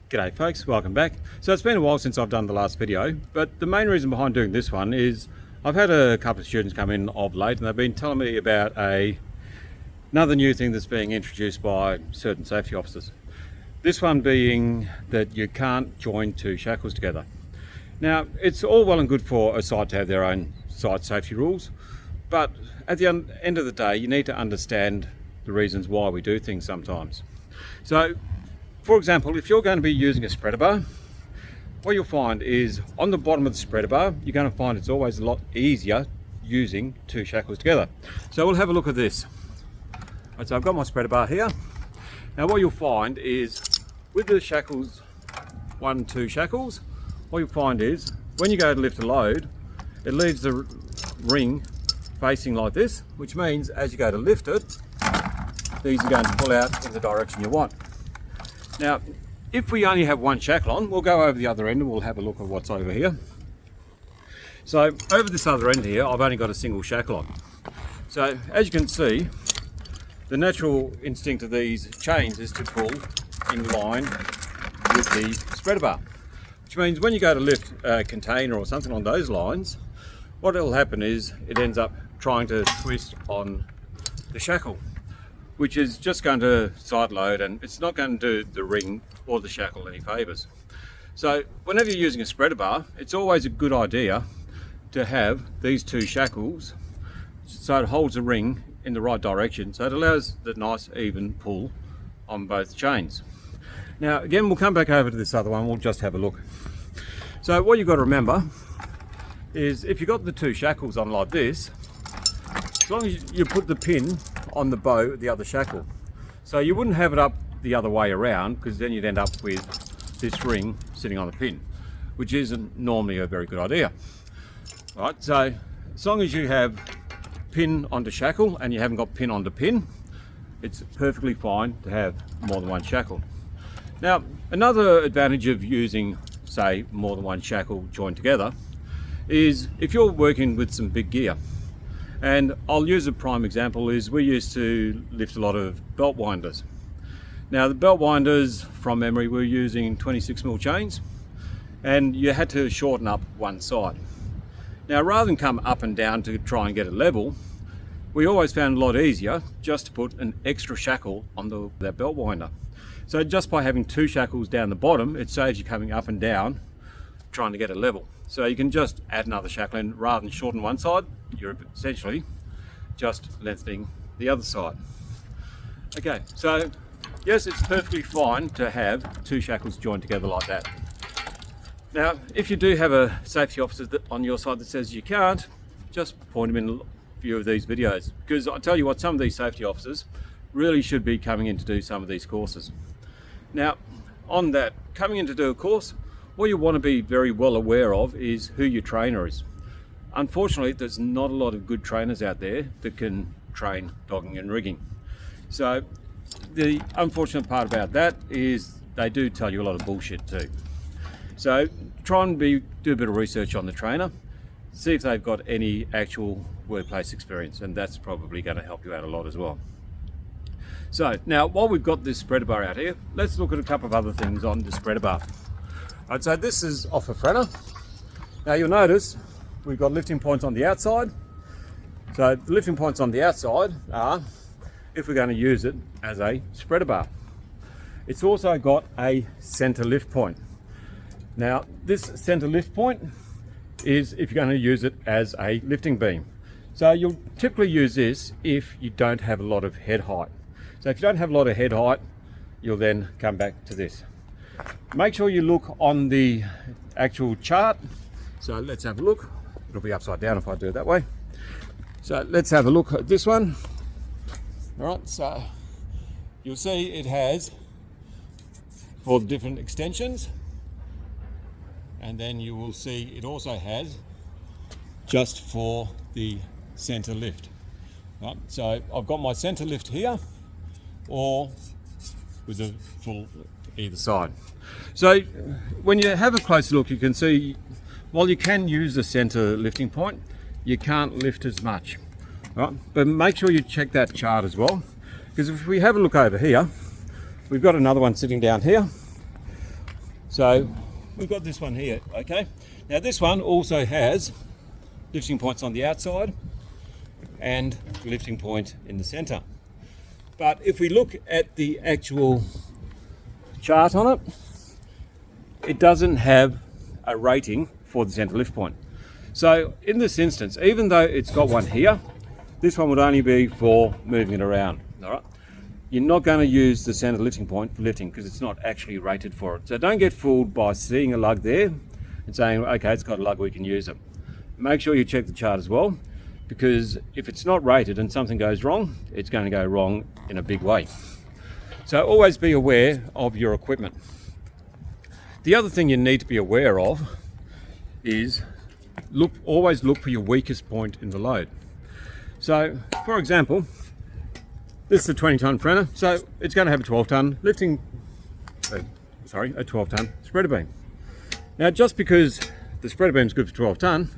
G'day folks, welcome back. So it's been a while since I've done the last video, but the main reason behind doing this one is I've had a couple of students come in of late and they've been telling me about another new thing that's being introduced by certain safety officers. This one being that you can't join two shackles together. Now, it's all well and good for a site to have their own site safety rules, but at the end of the day, you need to understand the reasons why we do things sometimes. So, for example, if you're going to be using a spreader bar, what you'll find is on the bottom of the spreader bar, you're going to find it's always a lot easier using two shackles together. So we'll have a look at this. Right, so I've got my spreader bar here. Now what you'll find is with the shackles, 1 and 2 shackles, what you'll find is when you go to lift a load, it leaves the ring facing like this, which means as you go to lift it, these are going to pull out in the direction you want. Now, if we only have one shackle on, we'll go over the other end and we'll have a look at what's over here. So over this other end here, I've only got a single shackle on. So as you can see, the natural instinct of these chains is to pull in line with the spreader bar, which means when you go to lift a container or something on those lines, what will happen is it ends up trying to twist on the shackle, which is just going to side load and it's not going to do the ring or the shackle any favours. So whenever you're using a spreader bar, it's always a good idea to have these two shackles so it holds the ring in the right direction, so it allows the nice even pull on both chains. Now again, we'll come back over to this other one, we'll just have a look. So what you've got to remember is if you've got the two shackles on like this, as long as you put the pin on the bow of the other shackle, so you wouldn't have it up the other way around, because then you'd end up with this ring sitting on the pin, which isn't normally a very good idea. All right, so as long as you have pin onto shackle and you haven't got pin onto pin, it's perfectly fine to have more than one shackle. Now, another advantage of using, say, more than one shackle joined together is if you're working with some big gear. And I'll use a prime example is we used to lift a lot of belt winders. Now the belt winders, from memory, we're using 26mm chains and you had to shorten up one side. Now rather than come up and down to try and get it level, we always found it a lot easier just to put an extra shackle on that belt winder. So just by having two shackles down the bottom, it saves you coming up and down trying to get it level. So you can just add another shackle in. Rather than shorten one side, you're essentially just lengthening the other side. Okay, so yes, it's perfectly fine to have two shackles joined together like that. Now, if you do have a safety officer on your side that says you can't, just point them in a few of these videos, because I tell you what, some of these safety officers really should be coming in to do some of these courses. Now, on that, coming in to do a course, what you want to be very well aware of is who your trainer is. Unfortunately, there's not a lot of good trainers out there that can train dogging and rigging. So the unfortunate part about that is they do tell you a lot of bullshit too. So try and do a bit of research on the trainer, see if they've got any actual workplace experience, and that's probably going to help you out a lot as well. So now, while we've got this spreader bar out here, let's look at a couple of other things on the spreader bar. Right, so this is off a frenner. Now you'll notice we've got lifting points on the outside. So the lifting points on the outside are if we're going to use it as a spreader bar. It's also got a center lift point. Now this center lift point is if you're going to use it as a lifting beam. So you'll typically use this if you don't have a lot of head height. So if you don't have a lot of head height, you'll then come back to this. Make sure you look on the actual chart. So let's have a look. It'll be upside down if I do it that way. So let's have a look at this one. All right, so you'll see it has all the different extensions, and then you will see it also has just for the center lift. Right, so I've got my center lift here, or with a full either side. So when you have a closer look, you can see while you can use the center lifting point, you can't lift as much. Right? But make sure you check that chart as well, because if we have a look over here, we've got another one sitting down here. So we've got this one here, okay? Now this one also has lifting points on the outside and the lifting point in the center. But if we look at the actual chart on it, it doesn't have a rating for the center lift point. So in this instance, even though it's got one here, this one would only be for moving it around, all right? You're not going to use the center lifting point for lifting because it's not actually rated for it. So don't get fooled by seeing a lug there and saying, okay, it's got a lug, we can use it. Make sure you check the chart as well, because if it's not rated and something goes wrong, it's going to go wrong in a big way. So always be aware of your equipment. The other thing you need to be aware of is always look for your weakest point in the load. So for example, this is a 20-ton printer, so it's going to have a 12-ton lifting, a 12-ton spreader beam. Now, just because the spreader beam is good for 12-ton,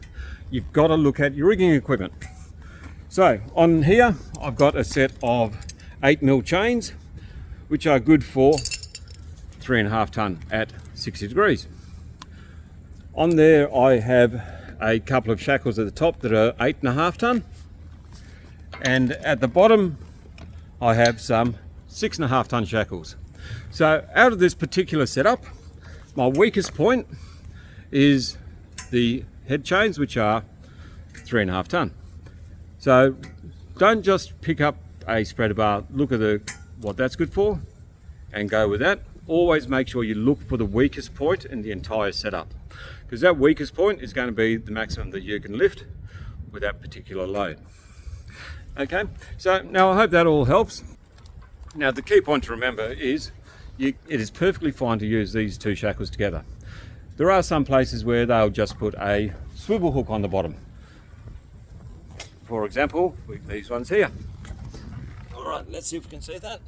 you've got to look at your rigging equipment. So on here, I've got a set of 8mm chains, which are good for 3.5-ton at 60 degrees. On there, I have a couple of shackles at the top that are 8.5-ton, and at the bottom, I have some 6.5-ton shackles. So out of this particular setup, my weakest point is the head chains, which are 3.5-ton. So don't just pick up a spreader bar, look at what that's good for and go with that. Always make sure you look for the weakest point in the entire setup, because that weakest point is going to be the maximum that you can lift with that particular load. Okay, so now I hope that all helps. Now the key point to remember is it is perfectly fine to use these two shackles together. There are some places where they'll just put a swivel hook on the bottom. For example, with these ones here. All right, let's see if we can see that.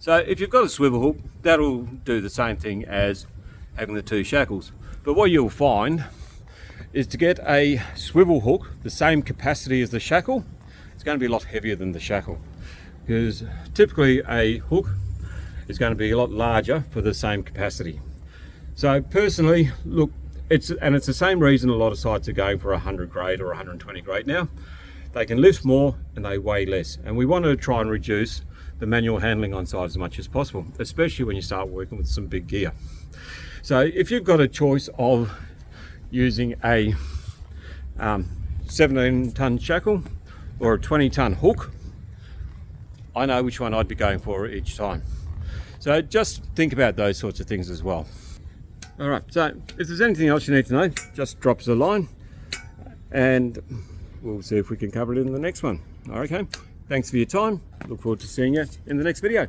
So if you've got a swivel hook, that'll do the same thing as having the two shackles. But what you'll find is to get a swivel hook the same capacity as the shackle, it's going to be a lot heavier than the shackle, because typically a hook is going to be a lot larger for the same capacity. So personally, look, it's the same reason a lot of sites are going for 100 grade or 120 grade now. They can lift more and they weigh less, and we want to try and reduce the manual handling on site as much as possible, especially when you start working with some big gear. So if you've got a choice of using a 17-ton shackle or a 20-ton hook, I know which one I'd be going for each time. So just think about those sorts of things as well. All right, so if there's anything else you need to know, just drop us a line and we'll see if we can cover it in the next one. Okay, thanks for your time. Look forward to seeing you in the next video.